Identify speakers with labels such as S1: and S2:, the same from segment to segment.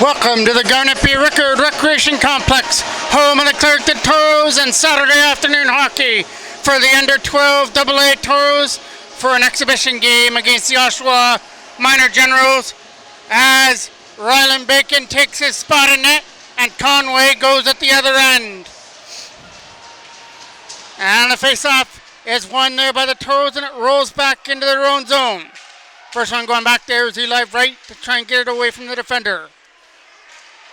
S1: Welcome to the Garnet B. Rickard Recreation Complex, home of the Clairton Toros and Saturday afternoon hockey for the under-12 AA Toros for an exhibition game against the Oshawa Minor Generals as Ryland Bacon takes his spot in net and Conway goes at the other end. And the face-off is won there by the Toros and it rolls back into their own zone. First one going back there is Eli Wright to try and get it away from the defender.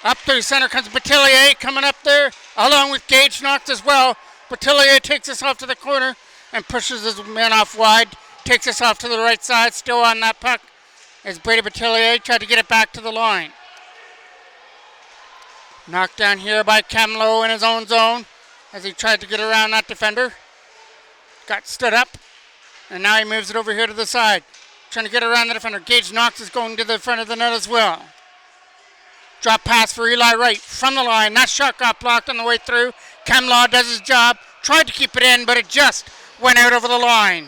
S1: Up through center comes Batillier coming up there, along with Gage Knox as well. Batillier takes us off to the corner and pushes his man off wide. Takes us off to the right side, still on that puck. As Brady Batillier tried to get it back to the line. Knocked down here by Camlo in his own zone as he tried to get around that defender. Got stood up, and now he moves it over here to the side. Trying to get around the defender. Gage Knox is going to the front of the net as well. Drop pass for Eli Wright from the line. That shot got blocked on the way through. Camlaw does his job. Tried to keep it in, but it just went out over the line.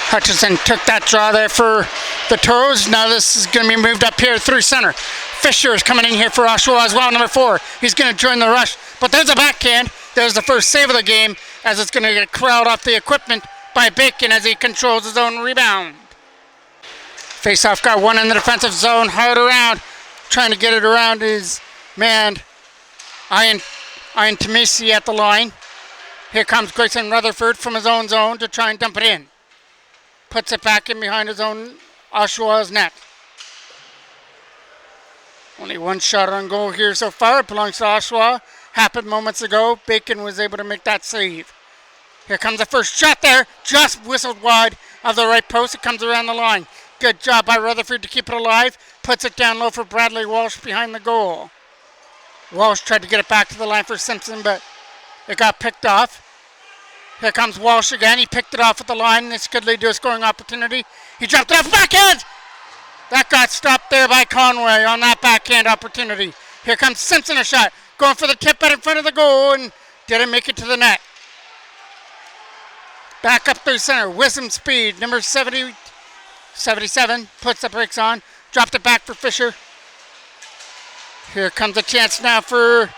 S1: Hutchinson took that draw there for the Toros. Now this is going to be moved up here through center. Fisher is coming in here for Oshawa as well, number 4. He's going to join the rush. But there's a backhand. There's the first save of the game as it's going to get corralled off the equipment by Bacon as he controls his own rebound. Face-off got one in the defensive zone, hard around, trying to get it around his man, Ian Tamisi at the line. Here comes Grayson Rutherford from his own zone to try and dump it in. Puts it back in behind his own Oshawa's net. Only one shot on goal here so far. It belongs to Oshawa. Happened moments ago. Bacon was able to make that save. Here comes the first shot there. Just whistled wide of the right post. It comes around the line. Good job by Rutherford to keep it alive. Puts it down low for Bradley Walsh behind the goal. Walsh tried to get it back to the line for Simpson, but it got picked off. Here comes Walsh again. He picked it off at the line. This could lead to a scoring opportunity. He dropped it off backhand. That got stopped there by Conway on that backhand opportunity. Here comes Simpson, a shot. Going for the tip out in front of the goal and didn't make it to the net. Back up through center. Wisdom speed, number 77, puts the brakes on. Dropped it back for Fisher. Here comes a chance now for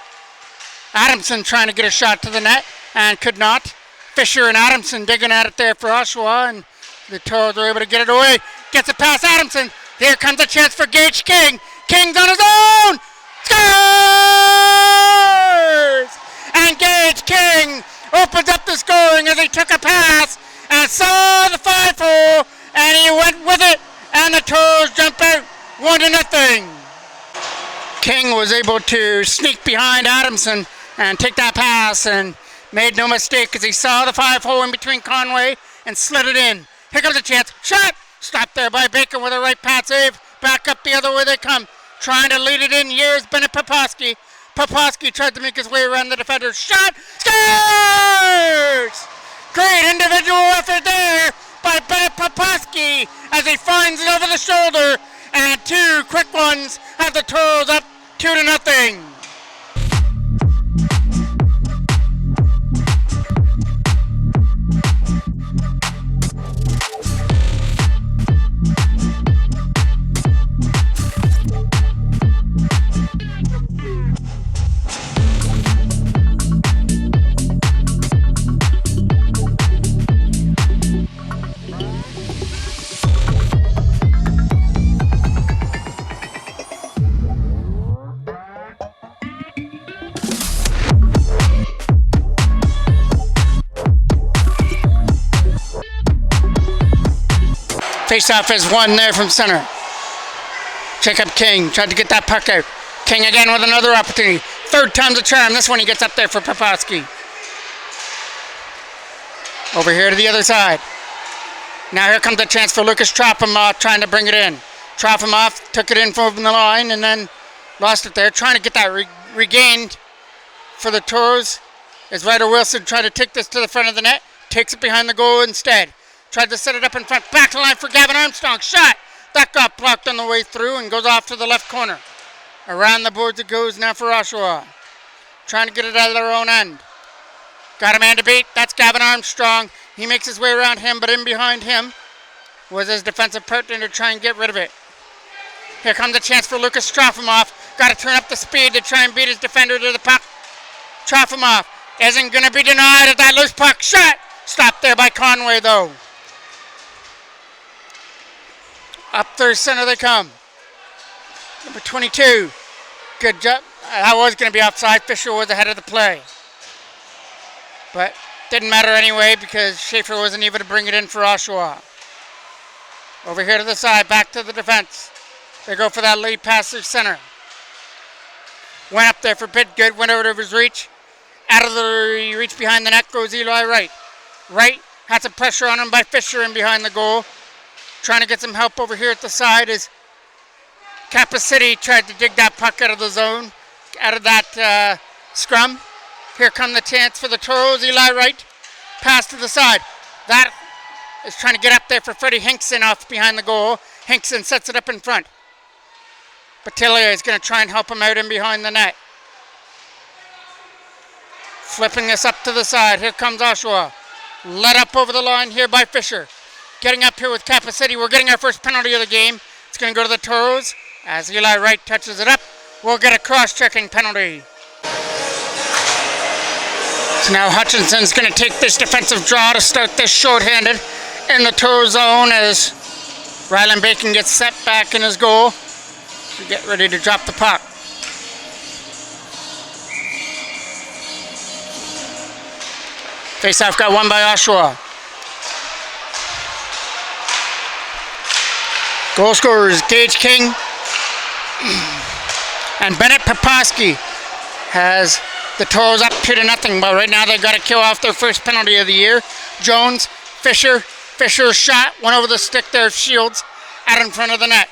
S1: Adamson trying to get a shot to the net and could not. Fisher and Adamson digging at it there for Oshawa, and the Toros were able to get it away. Gets it past Adamson. Here comes a chance for Gage King. King's on his own. Scores! And Gage King opens up the scoring as he took a pass and saw the 5-hole, and he went with it, and the Toros jumped out 1-0. King was able to sneak behind Adamson and take that pass and made no mistake as he saw the 5-hole in between Conway and slid it in. Here comes a chance. Shot! Stopped there by Bacon with a right pass save. Back up the other way they come. Trying to lead it in. Here's Bennett Poposky. Poposky tried to make his way around the defender. Shot! Scores! Great individual effort there by Bennett Poposky as he finds it over the shoulder. And 2 quick ones have the Toros up 2-0. Face-off is won there from center. Jacob King tried to get that puck out. King again with another opportunity. 3rd time's a charm. This one he gets up there for Poposky. Over here to the other side. Now here comes the chance for Lucas Trophimoff trying to bring it in. Trophimoff took it in from the line and then lost it there. Trying to get that regained for the Toros. As Ryder Wilson tried to take this to the front of the net. Takes it behind the goal instead. Tried to set it up in front. Back to line for Gavin Armstrong. Shot! That got blocked on the way through and goes off to the left corner. Around the boards it goes now for Oshawa. Trying to get it out of their own end. Got a man to beat. That's Gavin Armstrong. He makes his way around him, but in behind him was his defensive partner to try and get rid of it. Here comes a chance for Lucas Trofimov. Got to turn up the speed to try and beat his defender to the puck. Trofimov isn't going to be denied of that loose puck. Shot! Stopped there by Conway, though. Up third center they come. Number 22. Good job. That was going to be offside. Fisher was ahead of the play. But didn't matter anyway because Schaefer wasn't able to bring it in for Oshawa. Over here to the side, back to the defense. They go for that lead pass through center. Went up there for Bidgood, went over to his reach. Out of the reach behind the net goes Eli Wright. Wright had some pressure on him by Fisher in behind the goal. Trying to get some help over here at the side as Kappa City tried to dig that puck out of the zone, out of that scrum. Here come the chance for the Toros. Eli Wright, pass to the side. That is trying to get up there for Freddie Hinkson off behind the goal. Hinkson sets it up in front. Battaglia is going to try and help him out in behind the net. Flipping this up to the side. Here comes Oshawa. Led up over the line here by Fisher. Getting up here with Kappa City. We're getting our first penalty of the game. It's going to go to the Toros. As Eli Wright touches it up, we'll get a cross-checking penalty. So now Hutchinson's going to take this defensive draw to start this shorthanded in the Toro zone as Ryland Bacon gets set back in his goal to get ready to drop the puck. Face-off got won by Oshawa. Goal scorers Gage King and Bennett Poposky has the Toros up 2-0, but right now they've got to kill off their first penalty of the year. Jones, Fisher's shot went over the stick there of Shields out in front of the net.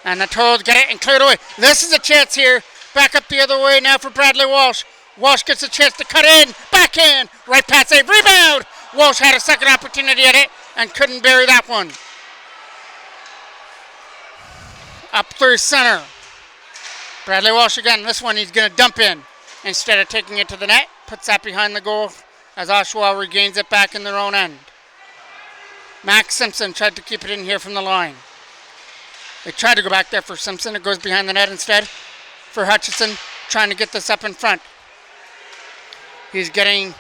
S1: And the Toros get it and clear it away. This is a chance here. Back up the other way now for Bradley Walsh. Walsh gets a chance to cut in. Backhand. Right pass save. Rebound. Walsh had a second opportunity at it and couldn't bury that one. Up through center. Bradley Walsh again. This one he's going to dump in instead of taking it to the net. Puts that behind the goal as Oshawa regains it back in their own end. Max Simpson tried to keep it in here from the line. They tried to go back there for Simpson. It goes behind the net instead for Hutchinson, trying to get this up in front. He's getting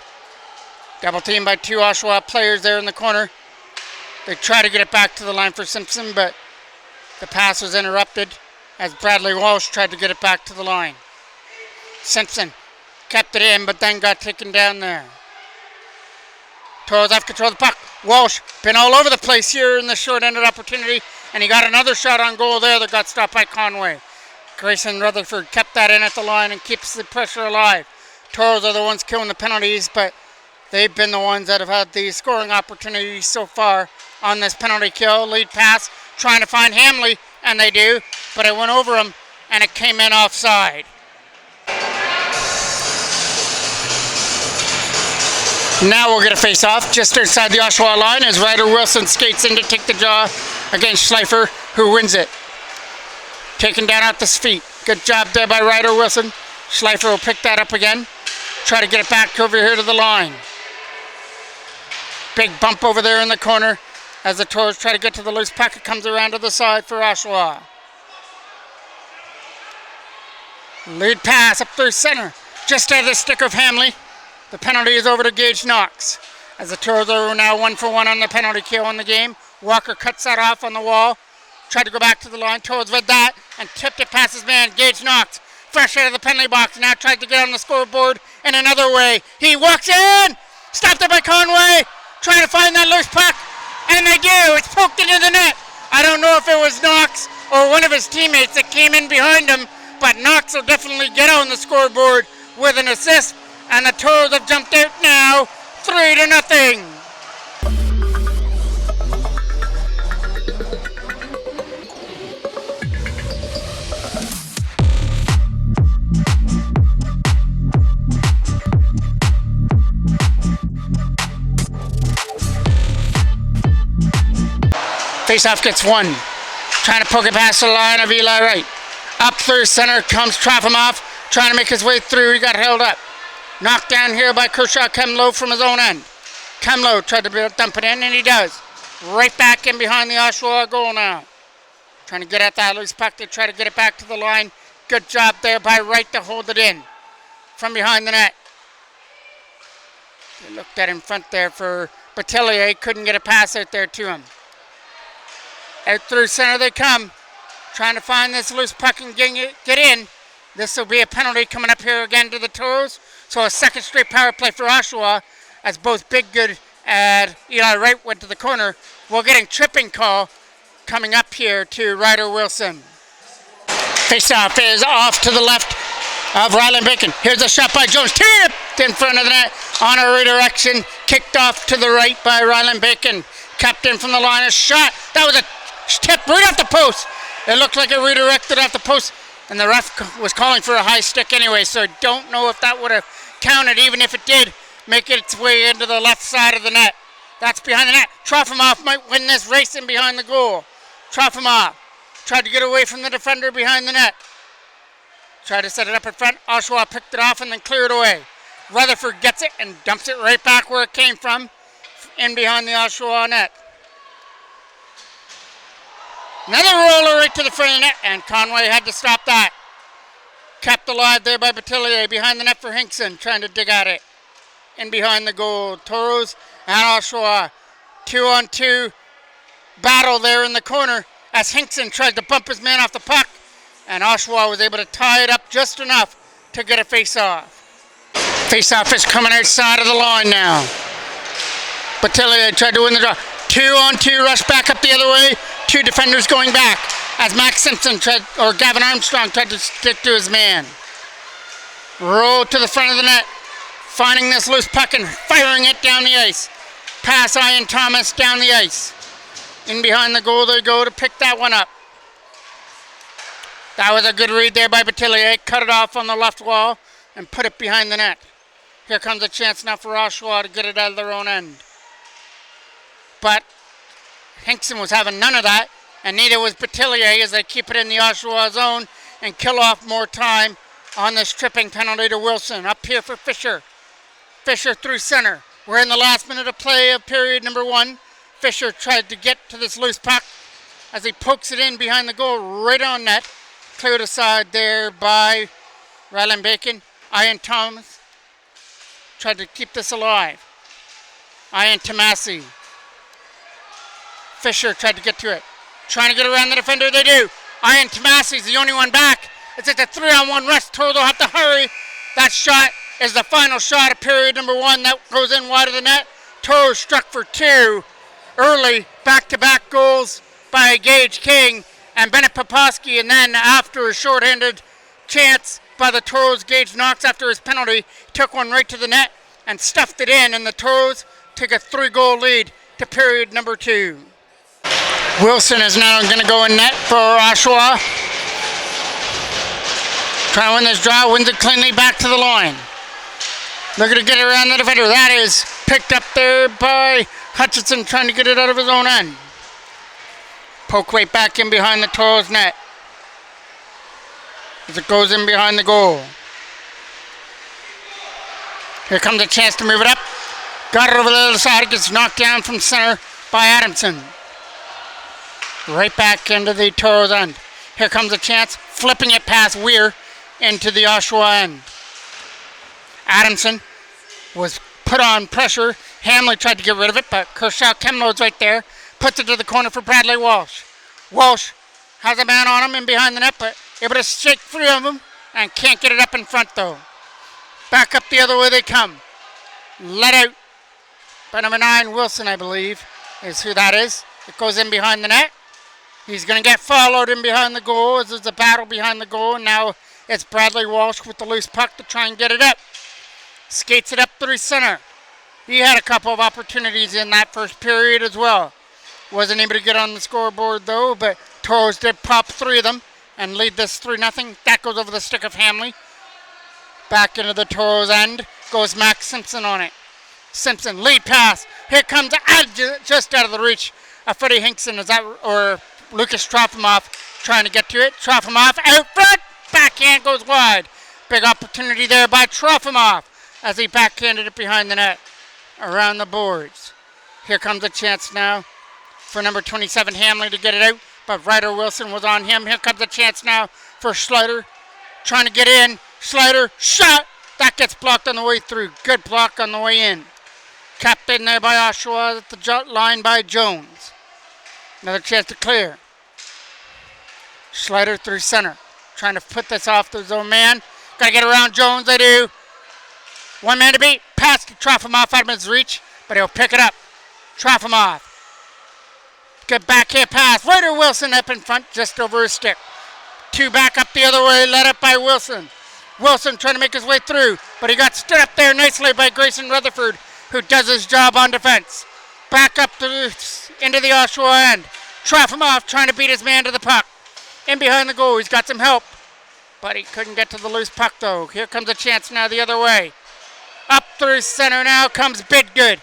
S1: double teamed by two Oshawa players there in the corner. They try to get it back to the line for Simpson, but the pass was interrupted as Bradley Walsh tried to get it back to the line. Simpson kept it in, but then got taken down there. Toros have control of the puck. Walsh been all over the place here in the short-ended opportunity, and he got another shot on goal there that got stopped by Conway. Grayson Rutherford kept that in at the line and keeps the pressure alive. Toros are the ones killing the penalties, but they've been the ones that have had the scoring opportunities so far on this penalty kill. Lead pass, trying to find Hamley, and they do, but it went over him, and it came in offside. Now we'll get a face-off just inside the Oshawa line as Ryder Wilson skates in to take the draw against Schleifer, who wins it. Taken down at the feet. Good job there by Ryder Wilson. Schleifer will pick that up again. Try to get it back over here to the line. Big bump over there in the corner as the Toros try to get to the loose puck. It comes around to the side for Oshawa. Lead pass up through center. Just out of the stick of Hamley. The penalty is over to Gage Knox. As the Toros are now 1-for-1 on the penalty kill in the game. Walker cuts that off on the wall. Tried to go back to the line. Toros read that and tipped it past his man, Gage Knox. Fresh out of the penalty box. Now tried to get on the scoreboard in another way. He walks in. Stopped there by Conway. Trying to find that loose puck. And they do. It's poked into the net. I don't know if it was Knox or one of his teammates that came in behind him. But Knox will definitely get on the scoreboard with an assist. And the Toros have jumped out now, 3-0. Faceoff gets one. Trying to poke it past the line of Eli Wright. Up through center comes Trofimov, trying to make his way through. He got held up. Knocked down here by Kershaw Kemlow from his own end. Kemlow tried to dump it in, and he does. Right back in behind the Oshawa goal now. Trying to get at that loose puck. They try to get it back to the line. Good job there by Wright to hold it in from behind the net. They looked at in front there for Batillier. Couldn't get a pass out there to him. Out through center they come. Trying to find this loose puck and get in. This will be a penalty coming up here again to the Toros. So a second straight power play for Oshawa as both Big Good and Eli Wright went to the corner. We're getting tripping call coming up here to Ryder Wilson. Face-off is off to the left of Ryland Bacon. Here's a shot by Jones. Tipped in front of the net on a redirection. Kicked off to the right by Ryland Bacon. Kept in from the line. A shot. That was a tip right off the post. It looked like it redirected off the post. And the ref was calling for a high stick anyway. So I don't know if that would have counted. Even if it did make its way into the left side of the net. That's behind the net. Trofimov might win this racing behind the goal. Trofimov tried to get away from the defender behind the net. Tried to set it up in front. Oshawa picked it off and then cleared away. Rutherford gets it and dumps it right back where it came from. In behind the Oshawa net. Another roller right to the front of the net. And Conway had to stop that. Kept alive there by Batillier behind the net for Hinkson. Trying to dig at it. In behind the goal. Toros and Oshawa. 2-on-2 battle there in the corner as Hinkson tried to bump his man off the puck. And Oshawa was able to tie it up just enough to get a face-off. Face-off is coming outside of the line now. Batillier tried to win the draw. 2-on-2 rush back up the other way. Two defenders going back as Max Simpson or Gavin Armstrong tried to stick to his man. Roll to the front of the net. Finding this loose puck and firing it down the ice. Pass Ian Thomas down the ice. In behind the goal they go to pick that one up. That was a good read there by Batillier. Cut it off on the left wall and put it behind the net. Here comes a chance now for Oshawa to get it out of their own end. But Hinkson was having none of that, and neither was Batillier as they keep it in the Oshawa zone and kill off more time on this tripping penalty to Wilson. Up here for Fisher. Fisher through center. We're in the last minute of play of period number 1. Fisher tried to get to this loose puck as he pokes it in behind the goal right on net. Cleared aside there by Ryland Bacon. Ian Thomas tried to keep this alive. Ian Tomasi. Fisher tried to get to it. Trying to get around the defender, they do. Ian Tomasi's the only one back. It's at the 3-on-1 rush. Toros will have to hurry. That shot is the final shot of period number 1. That goes in wide of the net. Toros struck for 2. Early back-to-back goals by Gage King and Bennett Poposky, and then after a shorthanded chance by the Toros, Gage Knox after his penalty took one right to the net and stuffed it in, and the Toros took a 3-goal lead to period number 2. Wilson is now going to go in net for Oshawa. Try to win this draw, wins it cleanly back to the line. Looking to get it around the defender. That is picked up there by Hutchinson trying to get it out of his own end. Poke right back in behind the Toros net as it goes in behind the goal. Here comes a chance to move it up. Got it over the other side. It gets knocked down from center by Adamson. Right back into the Toros end. Here comes a chance. Flipping it past Weir into the Oshawa end. Adamson was put on pressure. Hamley tried to get rid of it, but Kershaw Kemlo's right there. Puts it to the corner for Bradley Walsh. Walsh has a man on him and behind the net, but able to shake free of him and can't get it up in front though. Back up the other way they come. Let out by number 9, Wilson, I believe, is who that is. It goes in behind the net. He's going to get followed in behind the goal as there's a battle behind the goal, and now it's Bradley Walsh with the loose puck to try and get it up. Skates it up through center. He had a couple of opportunities in that first period as well. Wasn't able to get on the scoreboard though, but Toros did pop 3 of them and lead this 3-0. That goes over the stick of Hamley. Back into the Toros end goes Max Simpson on it. Simpson, lead pass. Here comes just out of the reach of Freddie Hinkson, or Lucas Trofimov trying to get to it. Trofimov out front. Backhand goes wide. Big opportunity there by Trofimov as he backhanded it behind the net around the boards. Here comes a chance now for number 27 Hamley to get it out. but Ryder Wilson was on him. Here comes a chance now for Schleider. Trying to get in. Schleider, shot. That gets blocked on the way through. Good block on the way in. Kept in there by Oshawa at the line by Jones. Another chance to clear. Schleider through center. Trying to put this off the zone man. Got to get around Jones. They do. One man to beat. Pass to Trofimov out of his reach, but he'll pick it up. Trofimov. Good backhand pass. Ryder Wilson up in front, just over his stick. Two back up the other way, led up by Wilson. Wilson trying to make his way through, but he got stood up there nicely by Grayson Rutherford, who does his job on defense. Back up into the Oshawa end. Trofimov trying to beat his man to the puck. In behind the goal, he's got some help, but he couldn't get to the loose puck though. Here comes a chance now the other way. Up through center now comes Bidgood.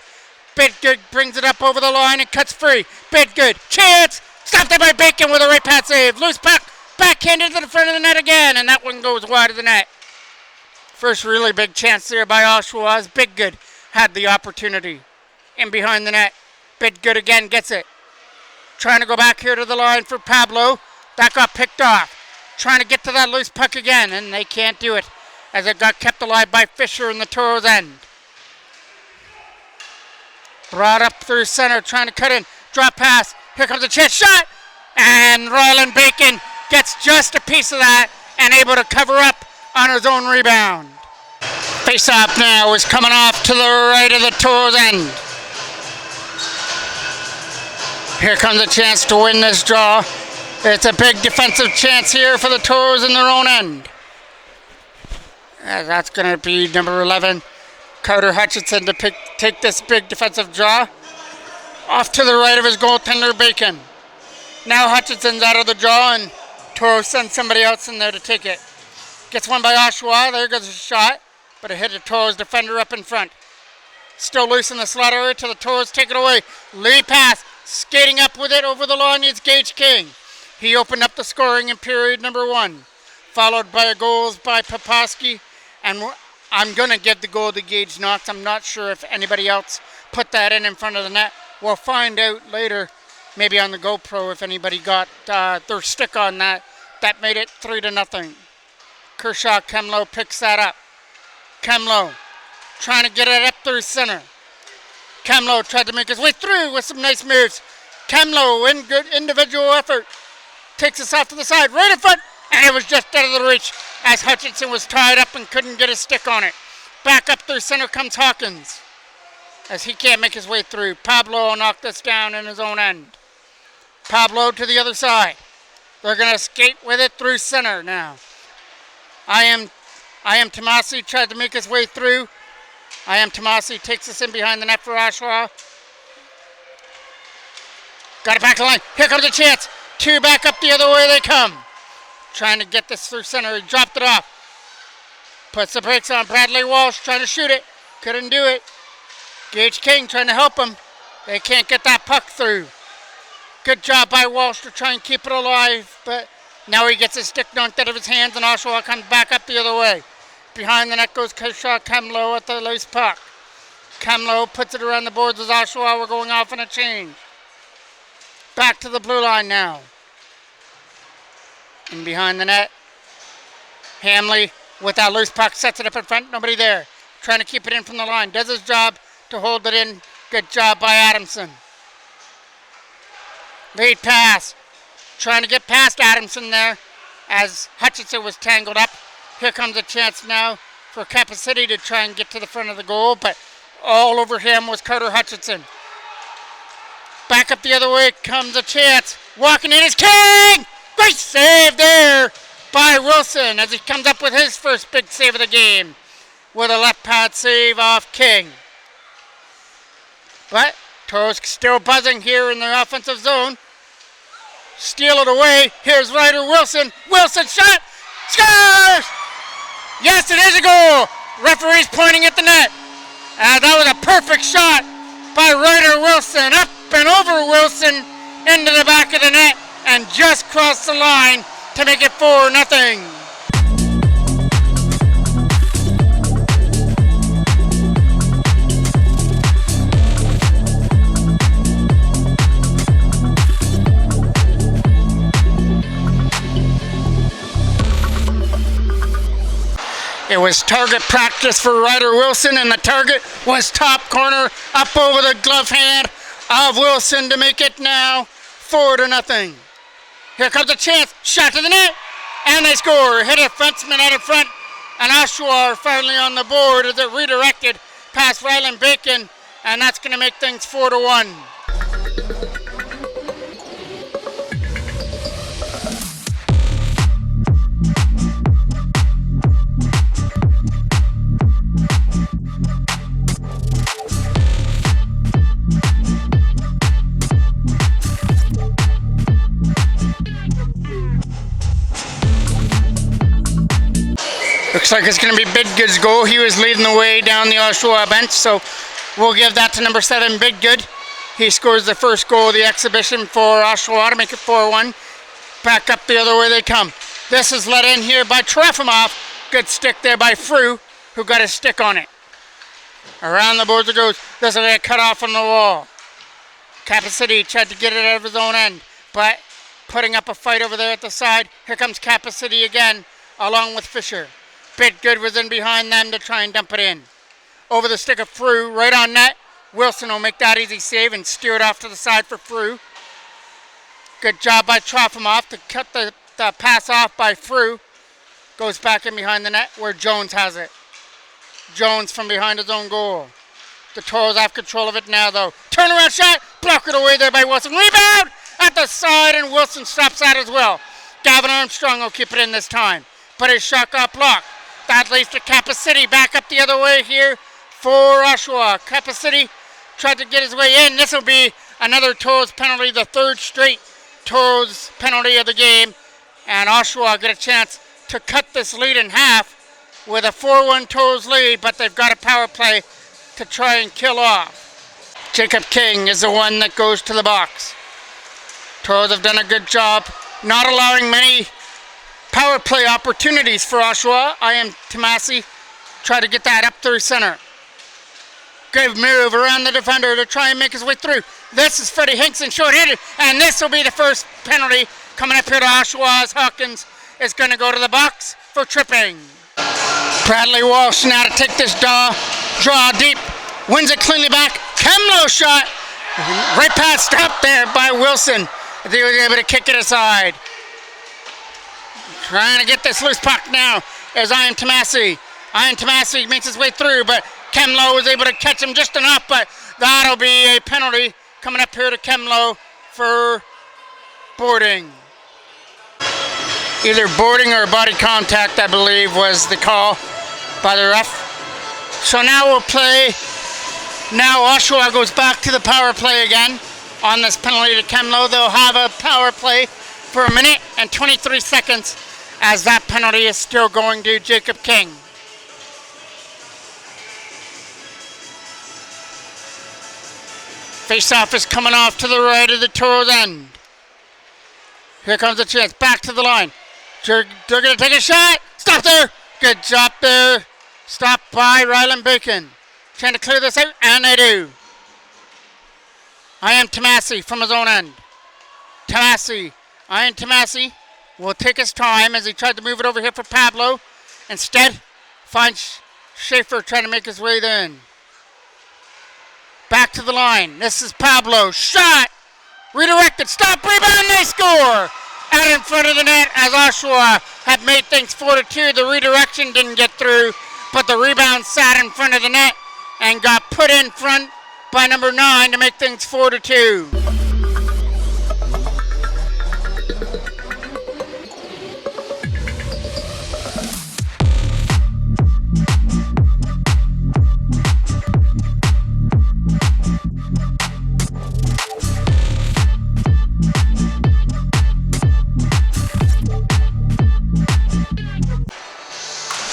S1: Bidgood brings it up over the line and cuts free. Bidgood, chance! Stopped there by Bacon with a right pass save. Loose puck, backhanded to the front of the net again, and that one goes wide of the net. First really big chance there by Oshawa as Bidgood had the opportunity. In behind the net, Bidgood again gets it. Trying to go back here to the line for Pablo. That got picked off. Trying to get to that loose puck again, and they can't do it as it got kept alive by Fisher in the Toros end. Brought up through center, trying to cut in. Drop pass. Here comes a chance shot. And Ryland Bacon gets just a piece of that and able to cover up on his own rebound. Face-off now is coming off to the right of the Toros end. Here comes a chance to win this draw. It's a big defensive chance here for the Toros in their own end. That's going to be number 11, Carter Hutchinson, to take this big defensive draw. Off to the right of his goaltender, Bacon. Now Hutchinson's out of the draw, and Toros sends somebody else in there to take it. Gets one by Oshawa. There goes a shot, but it hit a Toros defender up in front. Still loose in the slot area till the Toros take it away. Lee pass, skating up with it over the line is Gage King. He opened up the scoring in period number 1, followed by goals by Poposky. And I'm going to give the goal to Gage Knox. I'm not sure if anybody else put that in front of the net. We'll find out later, maybe on the GoPro, if anybody got their stick on that. That made it 3-0. Kershaw Kemlow picks that up. Kemlow trying to get it up through center. Kemlow tried to make his way through with some nice moves. Kemlow, in good individual effort, takes us off to the side, right in front, and it was just out of the reach as Hutchinson was tied up and couldn't get a stick on it. Back up through center comes Hawkins as he can't make his way through. Pablo knocked this down in his own end. Pablo to the other side. They're going to skate with it through center now. I am Tomasi tried to make his way through. I am Tomasi takes us in behind the net for Oshawa. Got it back to the line. Here comes a chance. Two back up the other way they come. Trying to get this through center. He dropped it off. Puts the brakes on. Bradley Walsh trying to shoot it. Couldn't do it. Gage King trying to help him. They can't get that puck through. Good job by Walsh to try and keep it alive, but now he gets his stick knocked out of his hands and Oshawa comes back up the other way. Behind the net goes Kershaw Kemlow at the loose puck. Kemlow puts it around the boards as Oshawa were going off on a change. Back to the blue line now. And behind the net, Hamley with that loose puck sets it up in front. Nobody there. Trying to keep it in from the line. Does his job to hold it in. Good job by Adamson. Lead pass. Trying to get past Adamson there as Hutchinson was tangled up. Here comes a chance now for Kappa City to try and get to the front of the goal, but all over him was Carter Hutchinson. Back up the other way comes a chance. Walking in is King! Great save there by Wilson as he comes up with his first big save of the game with a left pad save off King. But Toros still buzzing here in the offensive zone. Steal it away. Here's Ryder Wilson. Wilson shot. Scores! Yes, it is a goal. Referee's pointing at the net. That was a perfect shot by Ryder Wilson. Up and over Wilson into the back of the net and just crossed the line to make it 4-0. It was target practice for Ryder Wilson, and the target was top corner up over the glove hand of Wilson to make it now 4-0. Here comes a chance, shot to the net, and they score. Hit a fenceman out in front, and Oshawa are finally on the board as it redirected past Ryland Bacon, and that's going to make things 4-1. Looks like it's going to be Bidgood's goal. He was leading the way down the Oshawa bench, so we'll give that to number 7, Bidgood. He scores the first goal of the exhibition for Oshawa to make it 4-1. Back up the other way they come. This is let in here by Trefimov. Good stick there by Frew, who got his stick on it. Around the boards it goes. This will get cut off on the wall. Capacity tried to get it out of his own end, but putting up a fight over there at the side. Here comes Capacity again, along with Fisher. Bidgood was in behind them to try and dump it in. Over the stick of Frew, right on net. Wilson will make that easy save and steer it off to the side for Frew. Good job by Trefimov to cut the pass off by Frew. Goes back in behind the net where Jones has it. Jones from behind his own goal. The Toros have control of it now though. Turnaround shot, blocked away there by Wilson. Rebound at the side, and Wilson stops that as well. Gavin Armstrong will keep it in this time, but his shot got blocked. That leads to Capacity back up the other way here for Oshawa. Capacity tried to get his way in. This will be another Toros penalty, the third straight Toros penalty of the game. And Oshawa get a chance to cut this lead in half with a 4-1 Toros lead, but they've got a power play to try and kill off. Jacob King is the one that goes to the box. Toros have done a good job not allowing many power play opportunities for Oshawa. I am Tomasi. Try to get that up through center. Good move around the defender to try and make his way through. This is Freddie Hinkson short-handed, and this will be the first penalty coming up here to Oshawa as Hawkins is going to go to the box for tripping. Bradley Walsh now to take this draw deep. Wins it cleanly back. Kemlo shot. Right past up there by Wilson. He was able to kick it aside. Trying to get this loose puck now is Ian Tomasi. Ian Tomasi makes his way through, but Kemlo was able to catch him just enough, but that'll be a penalty coming up here to Kemlo for boarding. Either boarding or body contact, I believe, was the call by the ref. So now we'll play. Now Oshawa goes back to the power play again on this penalty to Kemlo. They'll have a power play for 1 minute and 23 seconds as that penalty is still going to Jacob King. Face-off is coming off to the right of the Toros end. Here comes the chance. Back to the line. They're going to take a shot. Stop there. Good job there. Stopped by Ryland Bacon. Trying to clear this out, and they do. I am Tomasi from his own end. Tomasi. Ian Tomasi will take his time as he tried to move it over here for Pablo. Instead, finds Schaefer trying to make his way in. Back to the line. This is Pablo. Shot. Redirected. Stop. Rebound. They score. Out in front of the net as Oshawa had made things 4-2. The redirection didn't get through, but the rebound sat in front of the net and got put in front by number 9 to make things 4-2.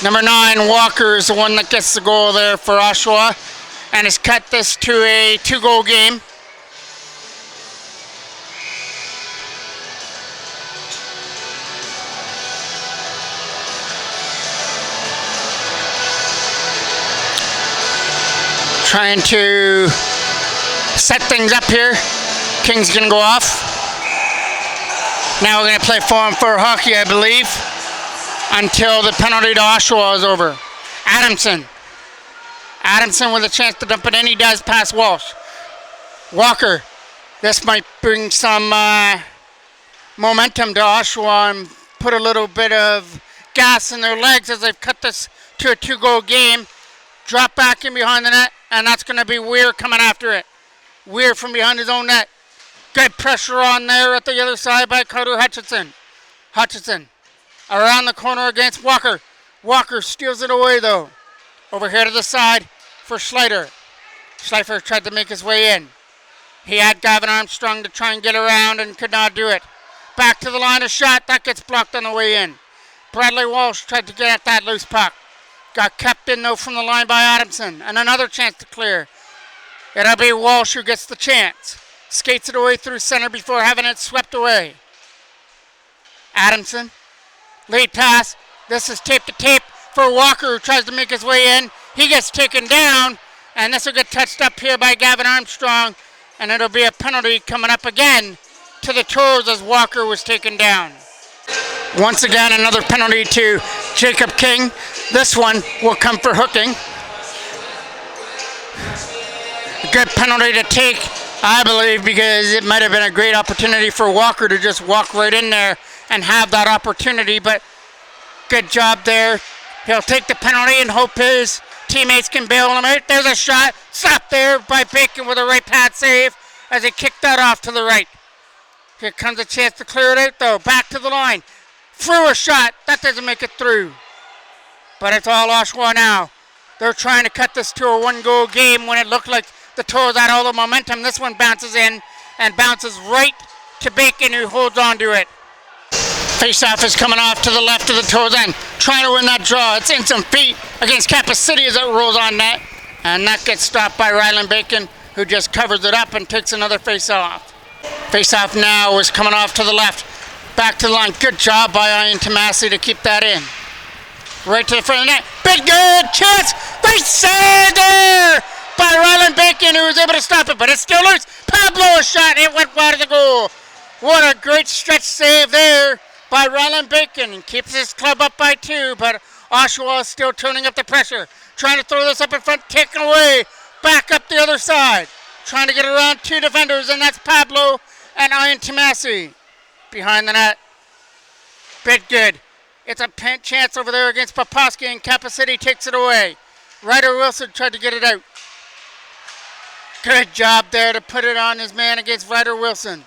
S1: Number 9, Walker, is the one that gets the goal there for Oshawa and has cut this to a 2-goal game. Trying to set things up here. King's going to go off. Now we're going to play 4-on-4 hockey, I believe, until the penalty to Oshawa is over. Adamson. Adamson with a chance to dump it in. He does pass Walsh. Walker. This might bring some momentum to Oshawa and put a little bit of gas in their legs as they've cut this to a 2-goal game. Drop back in behind the net, and that's going to be Weir coming after it. Weir from behind his own net. Good pressure on there at the other side by Carter Hutchinson. Hutchinson around the corner against Walker. Walker steals it away though. Over here to the side for Schleifer. Schleifer tried to make his way in. He had Gavin Armstrong to try and get around and could not do it. Back to the line of shot. That gets blocked on the way in. Bradley Walsh tried to get at that loose puck. Got kept in though from the line by Adamson. And another chance to clear. It'll be Walsh who gets the chance. Skates it away through center before having it swept away. Adamson. Lead pass. This is tape to tape for Walker who tries to make his way in. He gets taken down. And this will get touched up here by Gavin Armstrong. And it'll be a penalty coming up again to the Toros as Walker was taken down. Once again, another penalty to Jacob King. This one will come for hooking. A good penalty to take, I believe, because it might have been a great opportunity for Walker to just walk right in there and have that opportunity. But good job there. He'll take the penalty and hope his teammates can bail him out. There's a shot. Stopped there by Bacon with a right pad save as he kicked that off to the right. Here comes a chance to clear it out though. Back to the line. Through a shot. That doesn't make it through. But it's all Oshawa now. They're trying to cut this to a 1-goal game when it looked like the Toros had all the momentum. This one bounces in and bounces right to Bacon who holds on to it. Face-off is coming off to the left of the Toros end. Trying to win that draw. It's in some feet against Kappa City as it rolls on net. And that gets stopped by Ryland Bacon, who just covers it up and takes another face-off. Face-off now is coming off to the left. Back to the line. Good job by Ian Tomasi to keep that in. Right to the front of the net. Big good chance. Face-save there by Ryland Bacon, who was able to stop it. But it's still loose. Pablo a shot. It went wide of the goal. What a great stretch save there by Ryland Bacon. And keeps his club up by 2. But Oshawa is still turning up the pressure. Trying to throw this up in front, taken away, back up the other side. Trying to get around 2 defenders, and that's Pablo and Ian Tomasi. Behind the net. Bit good. It's a chance over there against Poposki, and Kappa City takes it away. Ryder Wilson tried to get it out. Good job there to put it on his man against Ryder Wilson.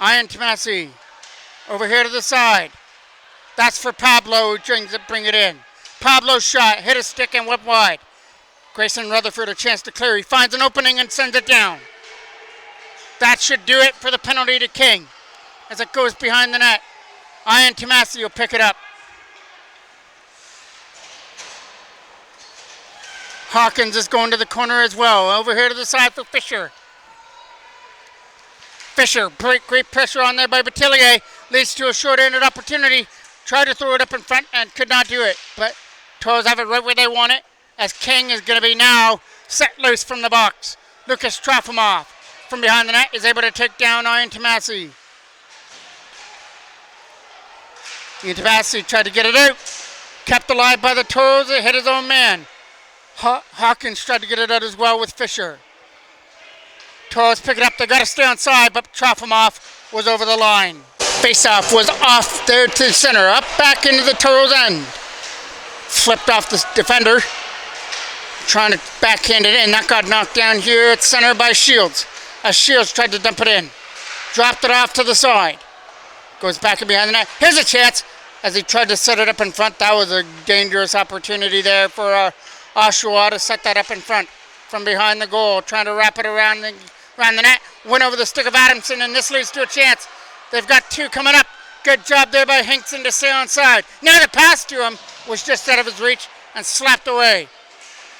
S1: Ian Tomasi over here to the side. That's for Pablo, who tries to bring it in. Pablo's shot, hit a stick and went wide. Grayson Rutherford a chance to clear. He finds an opening and sends it down. That should do it for the penalty to King as it goes behind the net. Ian Tomasi will pick it up. Hawkins is going to the corner as well. Over here to the side for Fisher. Fisher, great pressure on there by Batillier. Leads to a short-handed opportunity. Tried to throw it up in front and could not do it. But Toros have it right where they want it, as King is going to be now set loose from the box. Lucas Trofimov from behind the net is able to take down Ian Tomasi. Ian Tomasi tried to get it out. Kept alive by the Toros. It hit his own man. Hawkins tried to get it out as well with Fisher. Toros pick it up. They got to stay on side, but Trofimov was over the line. Face-off was off there to the center. Up back into the Toros end. Flipped off the defender. Trying to backhand it in. That got knocked down here at center by Shields. As Shields tried to dump it in. Dropped it off to the side. Goes back in behind the net. Here's a chance as he tried to set it up in front. That was a dangerous opportunity there for Oshawa to set that up in front from behind the goal. Trying to wrap it around the net. Went over the stick of Adamson, and this leads to a chance. They've got 2 coming up. Good job there by Hinkson to stay on side. Now the pass to him was just out of his reach and slapped away.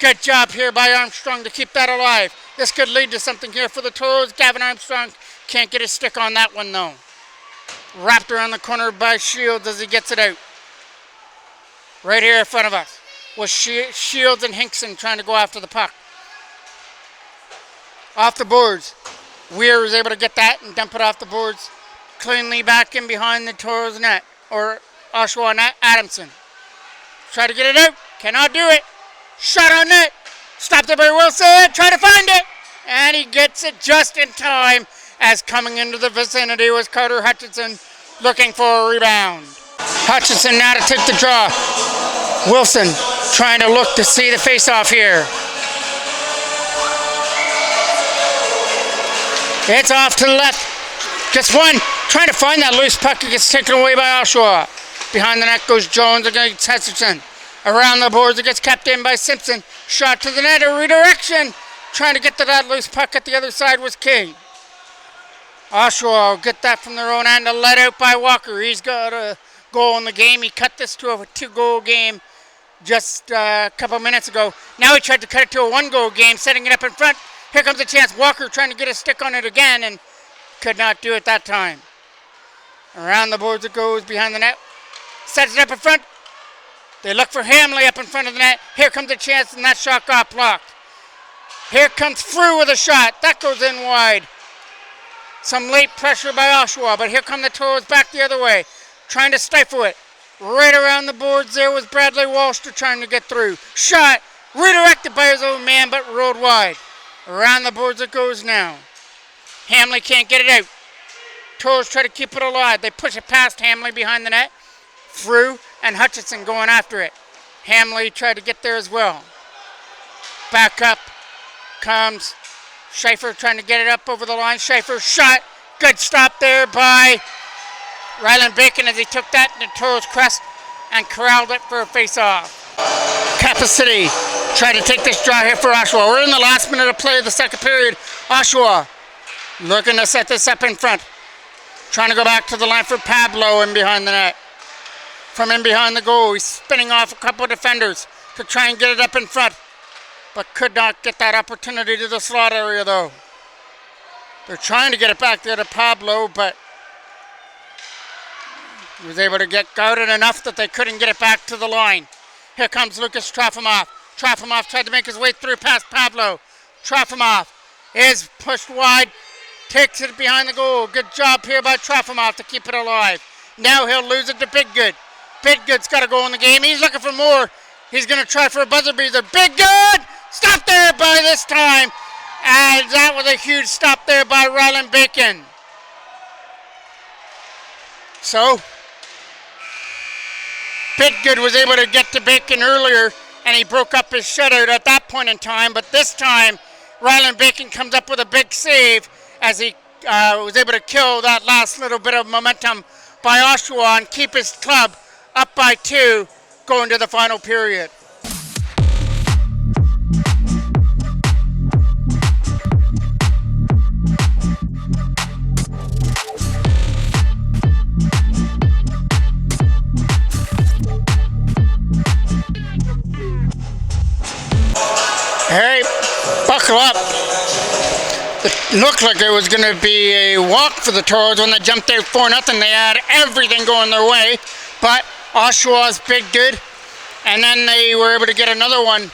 S1: Good job here by Armstrong to keep that alive. This could lead to something here for the Toros. Gavin Armstrong can't get his stick on that one though. Wrapped around the corner by Shields as he gets it out. Right here in front of us was Shields and Hinkson trying to go after the puck. Off the boards. Weir was able to get that and dump it off the boards. Cleanly back in behind the Toros net, or Oshawa net. Adamson. Try to get it out. Cannot do it. Shot on net. Stopped it by Wilson. Try to find it. And he gets it just in time as coming into the vicinity was Carter Hutchinson looking for a rebound. Hutchinson now to take the draw. Wilson trying to look to see the face-off here. It's off to the left. Gets one. Trying to find that loose puck. It gets taken away by Oshawa. Behind the net goes Jones against Hutchinson. Around the boards it gets kept in by Simpson. Shot to the net. A redirection. Trying to get to that loose puck at the other side was King. Oshawa will get that from their own end. Let out by Walker. He's got a goal in the game. He cut this to a 2-goal game just a couple minutes ago. Now he tried to cut it to a 1-goal game, setting it up in front. Here comes a chance. Walker trying to get a stick on it again and could not do it that time. Around the boards it goes behind the net. Sets it up in front. They look for Hamley up in front of the net. Here comes a chance and that shot got blocked. Here comes Frew with a shot. That goes in wide. Some late pressure by Oshawa, but here come the Toros back the other way. Trying to stifle it. Right around the boards there was Bradley Walster trying to get through. Shot. Redirected by his own man, but rolled wide. Around the boards it goes now. Hamley can't get it out. Toros try to keep it alive. They push it past Hamley behind the net. Frew and Hutchinson going after it. Hamley tried to get there as well. Back up comes Schaefer trying to get it up over the line. Schaefer shot. Good stop there by Ryland Bacon as he took that in the Toros crest and corralled it for a face-off. Kappa City trying to take this draw here for Oshawa. We're in the last minute of play of the second period. Oshawa looking to set this up in front. Trying to go back to the line for Pablo in behind the net. From in behind the goal, he's spinning off a couple of defenders to try and get it up in front. But could not get that opportunity to the slot area though. They're trying to get it back there to Pablo, but he was able to get guarded enough that they couldn't get it back to the line. Here comes Lucas Trofimov. Trofimov tried to make his way through past Pablo. Trofimov is pushed wide, takes it behind the goal. Good job here by Trofimov to keep it alive. Now he'll lose it to Biggood. Biggood's got a goal in the game. He's looking for more. He's going to try for a buzzer beater. Biggood! Stop there by this time. And that was a huge stop there by Ryland Bacon. So, Biggood was able to get to Bacon earlier, and he broke up his shutout at that point in time. But this time, Ryland Bacon comes up with a big save as he was able to kill that last little bit of momentum by Oshawa and keep his club up by 2 going to the final period. Hey, buckle up. It looked like it was going to be a walk for the Toros when they jumped out 4-0. They had everything going their way, but Oshawa's Biggood, and then they were able to get another one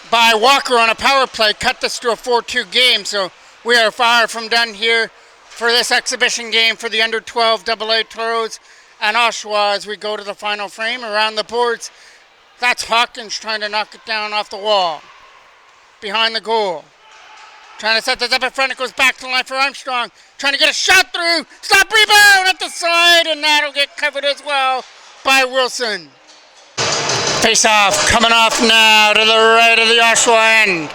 S1: by Walker on a power play, cut this to a 4-2 game. So we are far from done here for this exhibition game for the under-12 AA Toros and Oshawa as we go to the final frame. Around the boards, that's Hawkins trying to knock it down off the wall. Behind the goal. Trying to set this up in front. It goes back to the line for Armstrong. Trying to get a shot through. Stop, rebound at the side, and that'll get covered as well by Wilson. Face off. Coming off now to the right of the Oshawa end.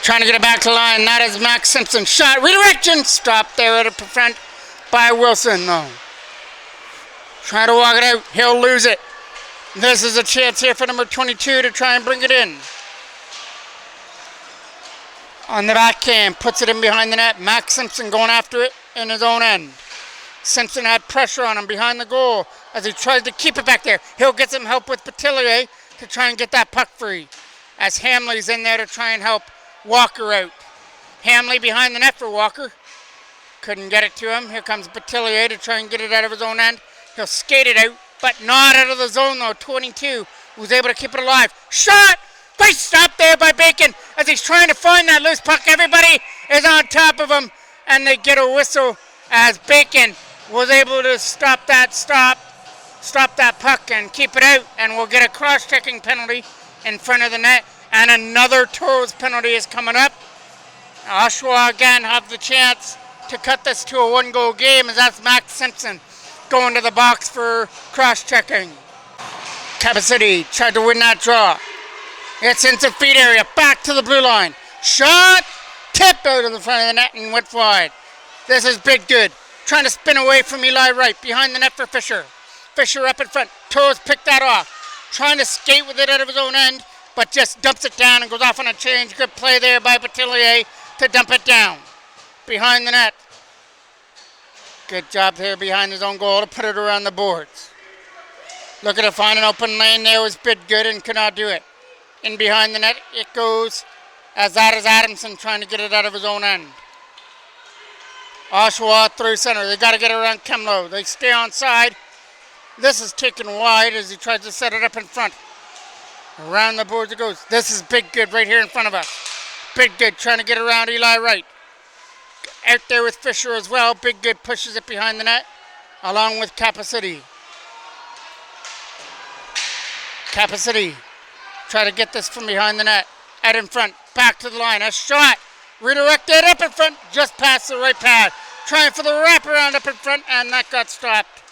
S1: Trying to get it back to the line. That is Max Simpson. Shot. Redirection. Stop there at a front by Wilson, though. Trying to walk it out. He'll lose it. This is a chance here for number 22 to try and bring it in. On the backhand, puts it in behind the net. Max Simpson going after it in his own end. Simpson had pressure on him behind the goal as he tried to keep it back there. He'll get some help with Petillier to try and get that puck free. As Hamley's in there to try and help Walker out. Hamley behind the net for Walker. Couldn't get it to him. Here comes Petillier to try and get it out of his own end. He'll skate it out, but not out of the zone though. 22 was able to keep it alive. Shot! Great stop there by Bacon as he's trying to find that loose puck. Everybody is on top of him, and they get a whistle as Bacon was able to stop that puck and keep it out, and we'll get a cross-checking penalty in front of the net. And another Toros penalty is coming up. Oshawa again have the chance to cut this to a 1-goal game, as that's Max Simpson going to the box for cross-checking. Kappa City tried to win that draw. It's into feed area, back to the blue line. Shot, tip out of the front of the net and went wide. This is big good. Trying to spin away from Eli Wright, behind the net for Fisher. Fisher up in front, Toros picked that off. Trying to skate with it out of his own end, but just dumps it down and goes off on a change. Good play there by Batillier to dump it down. Behind the net. Good job there behind his own goal to put it around the boards. Looking to find an open lane there, was bid good and could not do it. In behind the net it goes, as that is Adamson trying to get it out of his own end. Oshawa through center. They got to get around Kemlow. They stay on side. This is taken wide as he tries to set it up in front. Around the boards it goes. This is big good right here in front of us. Big good trying to get around Eli Wright. Out there with Fisher as well. Big good pushes it behind the net along with Kappa City. Kappa City try to get this from behind the net. Out in front. Back to the line. A shot. Redirected up in front. Just past the right pad. Trying for the wraparound up in front, and that got stopped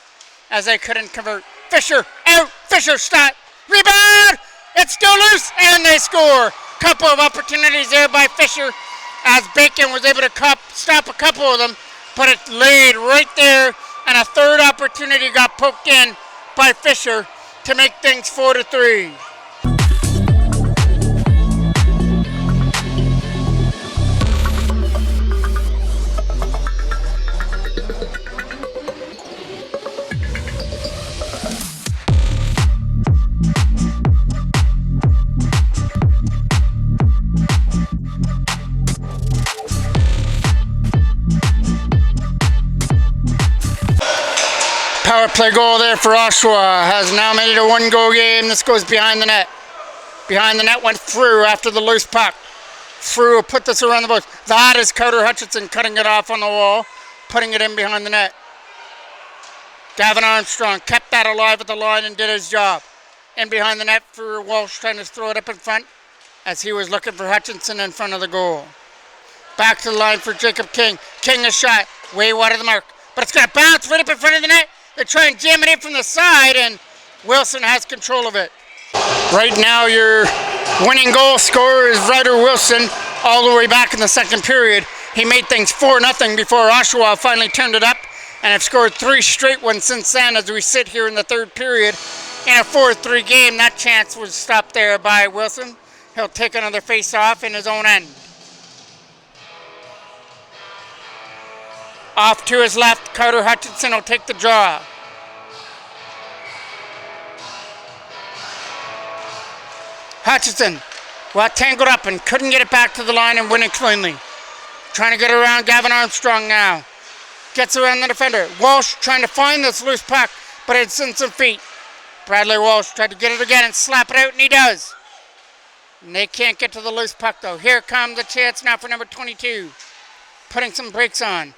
S1: as they couldn't convert. Fisher out. Fisher stop. Rebound. It's still loose, and they score. Couple of opportunities there by Fisher, as Bacon was able to stop a couple of them, but it laid right there, and a third opportunity got poked in by Fisher to make things 4-3. Power play goal there for Oshawa has now made it a 1-goal game. This goes behind the net. Behind the net went through after the loose puck. Through will put this around the boards. That is Carter Hutchinson cutting it off on the wall, putting it in behind the net. Gavin Armstrong kept that alive at the line and did his job. In behind the net for Walsh, trying to throw it up in front as he was looking for Hutchinson in front of the goal. Back to the line for Jacob King. King a shot, way wide of the mark, but it's going to bounce right up in front of the net. They try and jam it in from the side, and Wilson has control of it. Right now, your winning goal scorer is Ryder Wilson, all the way back in the second period. He made things 4-0 before Oshawa finally turned it up, and have scored 3 straight ones since then as we sit here in the third period. In a 4-3 game, that chance was stopped there by Wilson. He'll take another face-off in his own end. Off to his left, Carter Hutchinson will take the draw. Hutchinson got tangled up and couldn't get it back to the line and win it cleanly. Trying to get around Gavin Armstrong now. Gets around the defender. Walsh trying to find this loose puck, but it's in some feet. Bradley Walsh tried to get it again and slap it out, and he does. And they can't get to the loose puck, though. Here comes the chance now for number 22. Putting some brakes on,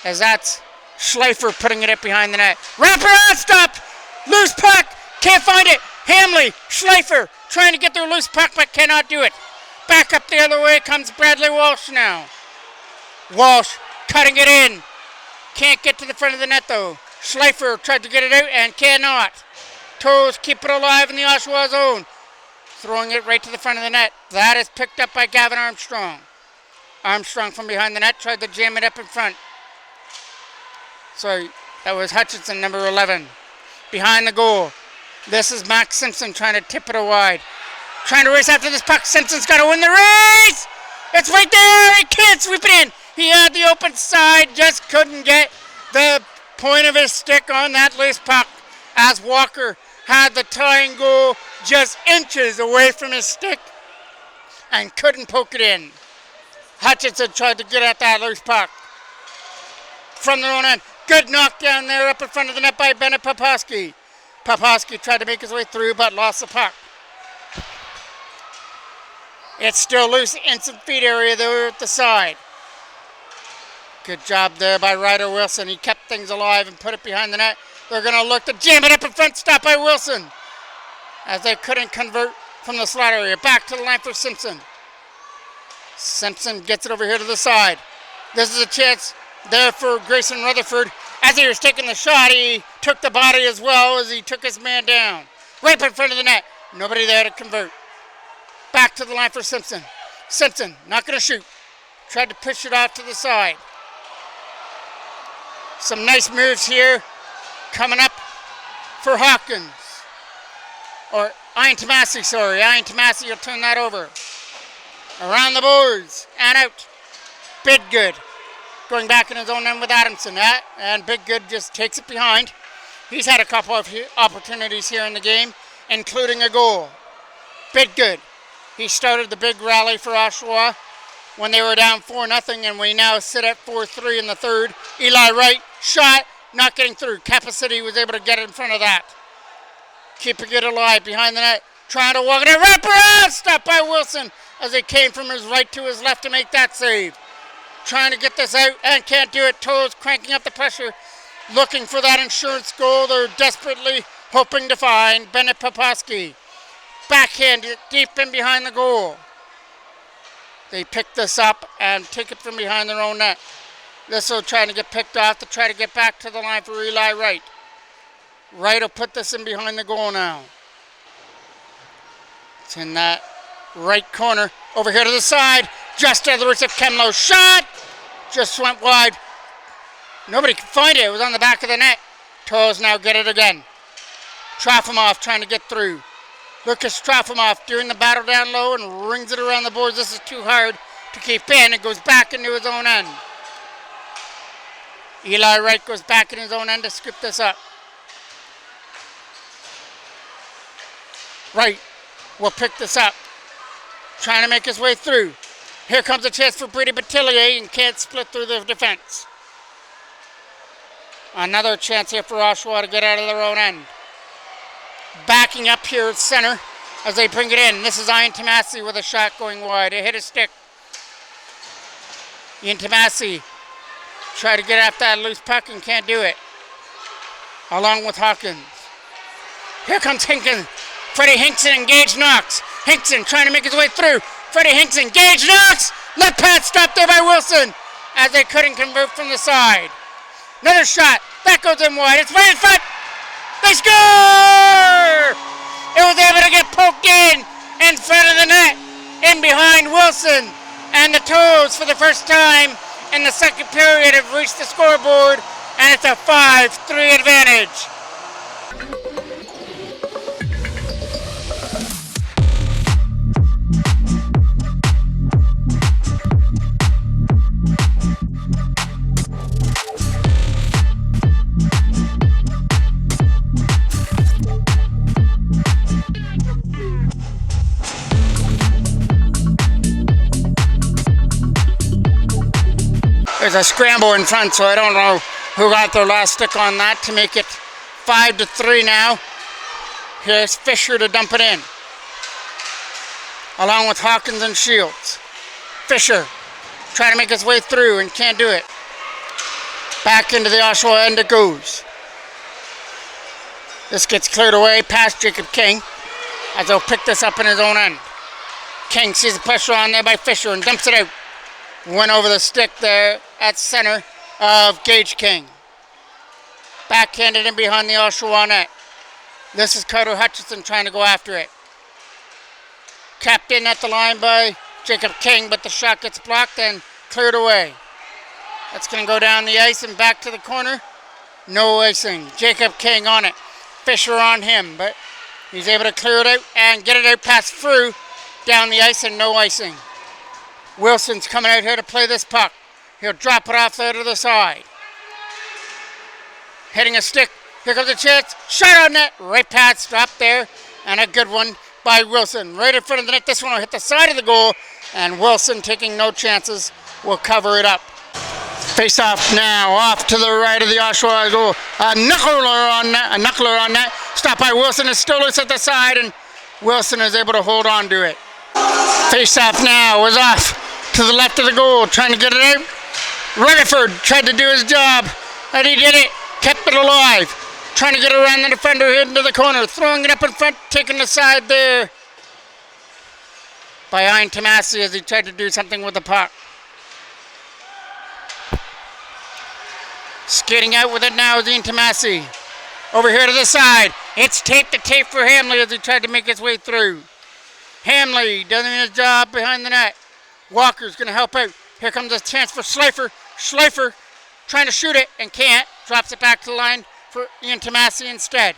S1: as that's Schleifer putting it up behind the net. Wraparound stop! Loose puck! Can't find it! Hamley, Schleifer trying to get their loose puck but cannot do it. Back up the other way comes Bradley Walsh now. Walsh cutting it in. Can't get to the front of the net though. Schleifer tried to get it out and cannot. Toros keep it alive in the Oshawa zone. Throwing it right to the front of the net. That is picked up by Gavin Armstrong. Armstrong from behind the net tried to jam it up in front. Sorry, that was Hutchinson, number 11. Behind the goal. This is Max Simpson trying to tip it wide. Trying to race after this puck. Simpson's got to win the race! It's right there! He can't sweep it in! He had the open side, just couldn't get the point of his stick on that loose puck, as Walker had the tying goal just inches away from his stick and couldn't poke it in. Hutchinson tried to get at that loose puck from their own end. Good knockdown there up in front of the net by Bennett Poposky. Poposky tried to make his way through but lost the puck. It's still loose in some feet area there at the side. Good job there by Ryder Wilson. He kept things alive and put it behind the net. They're going to look to jam it up in front. Stop by Wilson, as they couldn't convert from the slot area. Back to the line for Simpson. Simpson gets it over here to the side. This is a chance there for Grayson Rutherford. As he was taking the shot, he took the body as well as he took his man down. Right in front of the net. Nobody there to convert. Back to the line for Simpson. Simpson, not going to shoot. Tried to push it off to the side. Some nice moves here coming up for Hawkins. Or Ian Tomasi, sorry. Ian Tomasi will turn that over. Around the boards and out. Bidgood going back in his own end with Adamson. And Bidgood just takes it behind. He's had a couple of opportunities here in the game, including a goal. Bidgood. He started the big rally for Oshawa when they were down 4-0, and we now sit at 4-3 in the third. Eli Wright, shot, not getting through. Kappa City was able to get in front of that. Keeping it alive behind the net, trying to walk it in. Wraparound! Stopped by Wilson as he came from his right to his left to make that save. Trying to get this out and can't do it. Toros cranking up the pressure, looking for that insurance goal. They're desperately hoping to find Bennett Poposki. Backhand deep in behind the goal. They pick this up and take it from behind their own net. This will try to get picked off to try to get back to the line for Eli Wright. Wright will put this in behind the goal now. It's in that right corner. Over here to the side. Just at the reach of Kemlow. Shot! Just went wide. Nobody could find it. It was on the back of the net. Toros now get it again. Trofimov trying to get through. Lucas Trofimov doing the battle down low and rings it around the boards. This is too hard to keep in. It goes back into his own end. Eli Wright goes back in his own end to scoop this up. Wright will pick this up. Trying to make his way through. Here comes a chance for Brady Batillier and can't split through the defense. Another chance here for Oshawa to get out of their own end. Backing up here at center as they bring it in. This is Ian Tomasi with a shot going wide. It hit his stick. Ian Tomasi try to get after that loose puck and can't do it. Along with Hawkins. Here comes Hinkson. Freddie Hinkson and Gage Knox. Hinkson trying to make his way through. Freddie Hinkson, Gage Knox. Left pad stopped there by Wilson as they couldn't convert from the side. Another shot. That goes in wide. It's right in front. They score! It was able to get poked in front of the net, in behind Wilson. And the Toros, for the first time in the second period, have reached the scoreboard, and it's a 5-3 advantage. There's a scramble in front, so I don't know who got their last stick on that to make it 5-3 now. Here's Fisher to dump it in, along with Hawkins and Shields. Fisher trying to make his way through and can't do it. Back into the Oshawa end it goes. This gets cleared away past Jacob King as he'll pick this up in his own end. King sees the pressure on there by Fisher and dumps it out. Went over the stick there at center of Gage King. Backhanded in behind the Oshawa net. This is Carter Hutchinson trying to go after it. Capped in at the line by Jacob King, but the shot gets blocked and cleared away. That's going to go down the ice and back to the corner. No icing. Jacob King on it. Fisher on him, but he's able to clear it out and get it out past Frew down the ice and no icing. Wilson's coming out here to play this puck. He'll drop it off there to the side. Hitting a stick. Here comes a chance. Shot on net. Right pad stop there. And a good one by Wilson. Right in front of the net. This one will hit the side of the goal. And Wilson, taking no chances, will cover it up. Face off now. Off to the right of the Oshawa goal. A knuckler on net. Stopped by Wilson. It's still loose at the side. And Wilson is able to hold on to it. Face off now. Was off to the left of the goal, trying to get it out. Rutherford tried to do his job, and he did it. Kept it alive. Trying to get around the defender into the corner. Throwing it up in front, taking the side there by Ian Tomasi as he tried to do something with the puck. Skating out with it now is Ian Tomasi. Over here to the side. It's tape to tape for Hamley as he tried to make his way through. Hamley doesn't do his job behind the net. Walker's going to help out. Here comes a chance for Schleifer. Schleifer trying to shoot it and can't. Drops it back to the line for Ian Tomasi instead.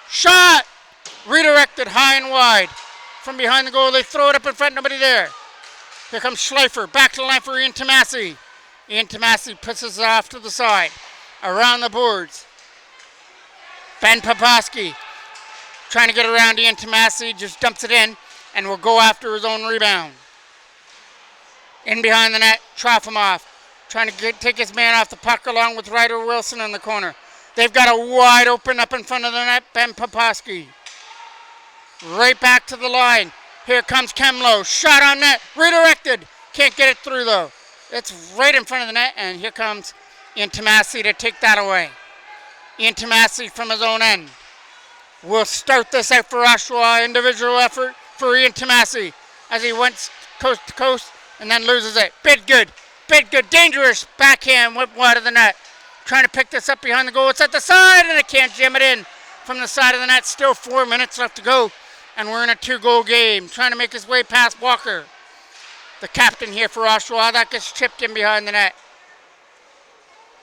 S1: Shot! Redirected high and wide. From behind the goal, they throw it up in front, nobody there. Here comes Schleifer, back to the line for Ian Tomasi. Ian Tomasi pushes it off to the side. Around the boards. Ben Poposky trying to get around Ian Tomasi, just dumps it in and will go after his own rebound. In behind the net, Trofimov trying to take his man off the puck along with Ryder Wilson in the corner. They've got a wide open up in front of the net, Ben Poposky. Right back to the line. Here comes Kemlo. Shot on net. Redirected. Can't get it through though. It's right in front of the net, and here comes Ian Tomasi to take that away. Ian Tomasi from his own end. We'll start this out for Oshawa. Individual effort for Ian Tomasi as he went coast to coast and then loses it. Bid good. Dangerous backhand went wide of the net. Trying to pick this up behind the goal. It's at the side and it can't jam it in from the side of the net. Still 4 minutes left to go. And we're in a 2-goal game. Trying to make his way past Walker. The captain here for Oshawa. That gets chipped in behind the net.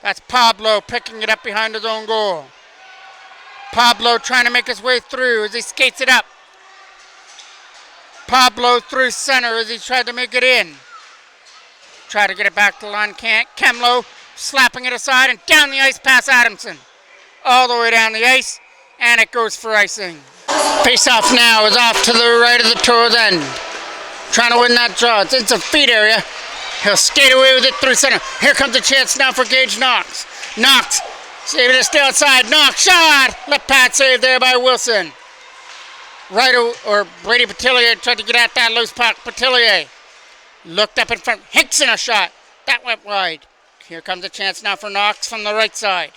S1: That's Pablo picking it up behind his own goal. Pablo trying to make his way through as he skates it up. Pablo through center as he tried to make it in. Try to get it back to the line, can't. Kemlo slapping it aside and down the ice past Adamson. All the way down the ice, and it goes for icing. Face-off now is off to the right of the Toros end. Trying to win that draw. It's into feed area. He'll skate away with it through center. Here comes a chance now for Gage Knox. Knox saving it still outside. Knox shot! Left pad save there by Wilson. Brady Petillier tried to get at that loose puck. Petillier looked up in front. Hickson a shot. That went wide. Here comes a chance now for Knox from the right side.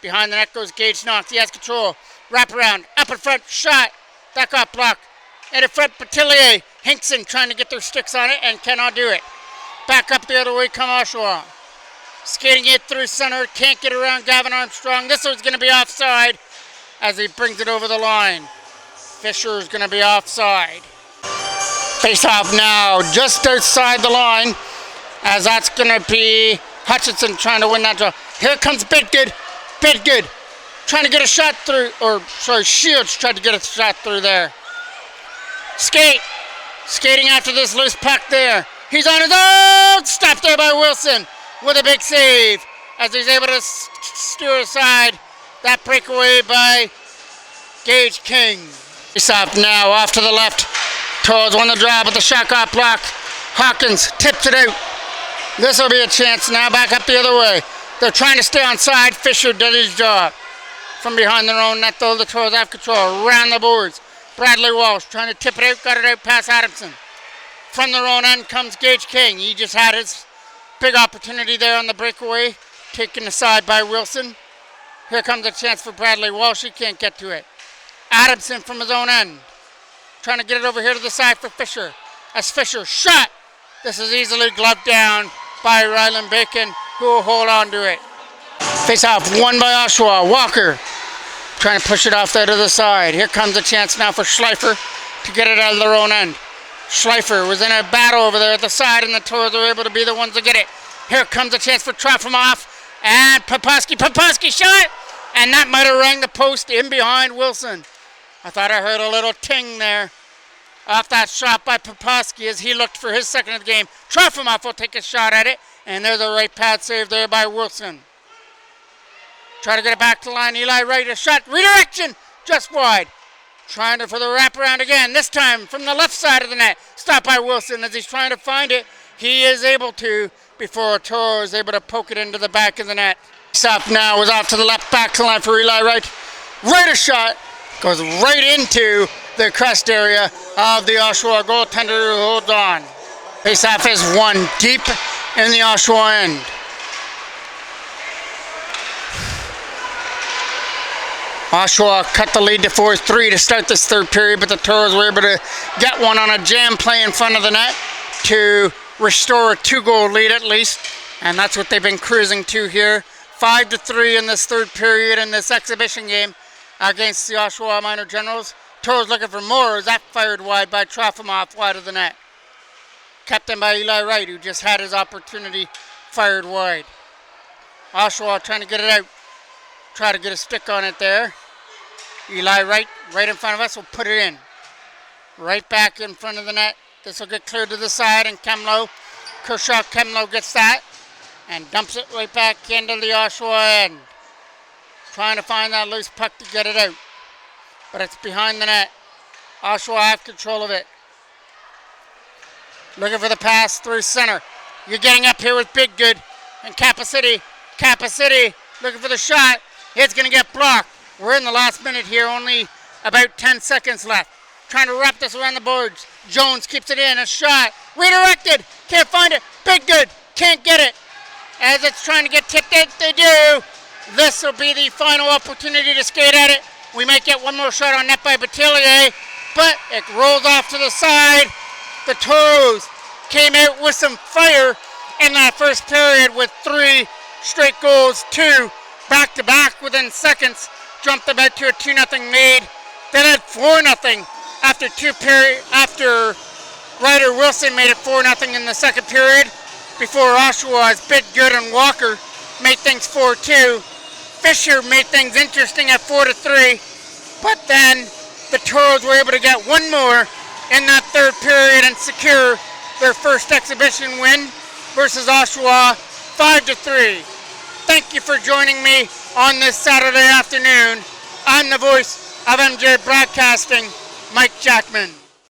S1: Behind the net goes Gage Knox. He has control. Wrap around. Up in front. Shot. That got blocked. And in front, Petillier. Hinkson trying to get their sticks on it and cannot do it. Back up the other way come Oshawa. Skating it through center. Can't get around Gavin Armstrong. This one's going to be offside as he brings it over the line. Fisher's going to be offside. Face off now just outside the line as that's going to be Hutchinson trying to win that draw. Here comes Bidgood. Trying to get a shot through, Shields tried to get a shot through there. Skating after this loose puck there. He's on his own. Stopped there by Wilson with a big save as he's able to steer aside that breakaway by Gage King. Face off now off to the left. Toros won the draw, but the shot got blocked. Hawkins tipped it out. This will be a chance now. Back up the other way. They're trying to stay on side. Fisher did his job. From behind their own net, though, the Toros have control. Around the boards. Bradley Walsh trying to tip it out. Got it out past Adamson. From their own end comes Gage King. He just had his big opportunity there on the breakaway. Taken aside by Wilson. Here comes a chance for Bradley Walsh. He can't get to it. Adamson from his own end. Trying to get it over here to the side for Fisher. As Fisher shot. This is easily gloved down by Ryland Bacon, who will hold on to it. Face off won by Oshawa. Walker trying to push it off there to the side. Here comes a chance now for Schleifer to get it out of their own end. Schleifer was in a battle over there at the side, and the Toros were able to be the ones to get it. Here comes a chance for Trofimov and Poposky. Poposky shot, and that might have rang the post in behind Wilson. I thought I heard a little ting there off that shot by Poposky as he looked for his second of the game. Trofimov will take a shot at it, and there's a right pad save there by Wilson. Try to get it back to the line. Eli Wright, a shot. Redirection, just wide. Trying for the wraparound again, this time from the left side of the net. Stopped by Wilson as he's trying to find it. He is able to before Toro is able to poke it into the back of the net. Sept now was off to the left back to the line for Eli Wright. Right a shot. Goes right into the crest area of the Oshawa goaltender who holds on. Face-off is won deep in the Oshawa end. Oshawa cut the lead to 4-3 to start this third period, but the Toros were able to get one on a jam play in front of the net to restore a 2-goal lead at least, and that's what they've been cruising to here. 5-3 in this third period in this exhibition game against the Oshawa Minor Generals. Toros looking for more as that fired wide by Trofimov wide of the net. Kept in by Eli Wright, who just had his opportunity, fired wide. Oshawa trying to get it out. Try to get a stick on it there. Eli Wright, right in front of us, will put it in. Right back in front of the net. This will get cleared to the side, and Kemlow gets that and dumps it right back into the Oshawa end. Trying to find that loose puck to get it out. But it's behind the net. Oshawa have control of it. Looking for the pass through center. You're getting up here with Biggood and Kappa City. Kappa City looking for the shot. It's going to get blocked. We're in the last minute here, only about 10 seconds left. Trying to wrap this around the boards. Jones keeps it in, a shot. Redirected, can't find it. Biggood, can't get it. As it's trying to get tipped in, they do. This will be the final opportunity to skate at it. We might get one more shot on net by Batillier, but it rolls off to the side. The Toros came out with some fire in that first period with 3 straight goals, 2 back-to-back within seconds, jumped them out to a 2-0 lead. Then had 4-0 after Ryder Wilson made it 4-0 in the second period, before Oshawa's Biggood and Walker made things 4-2. Fisher made things interesting at 4-3, but then the Toros were able to get one more in that third period and secure their first exhibition win versus Oshawa, 5-3. Thank you for joining me on this Saturday afternoon. I'm the voice of MJ Broadcasting, Mike Jackman.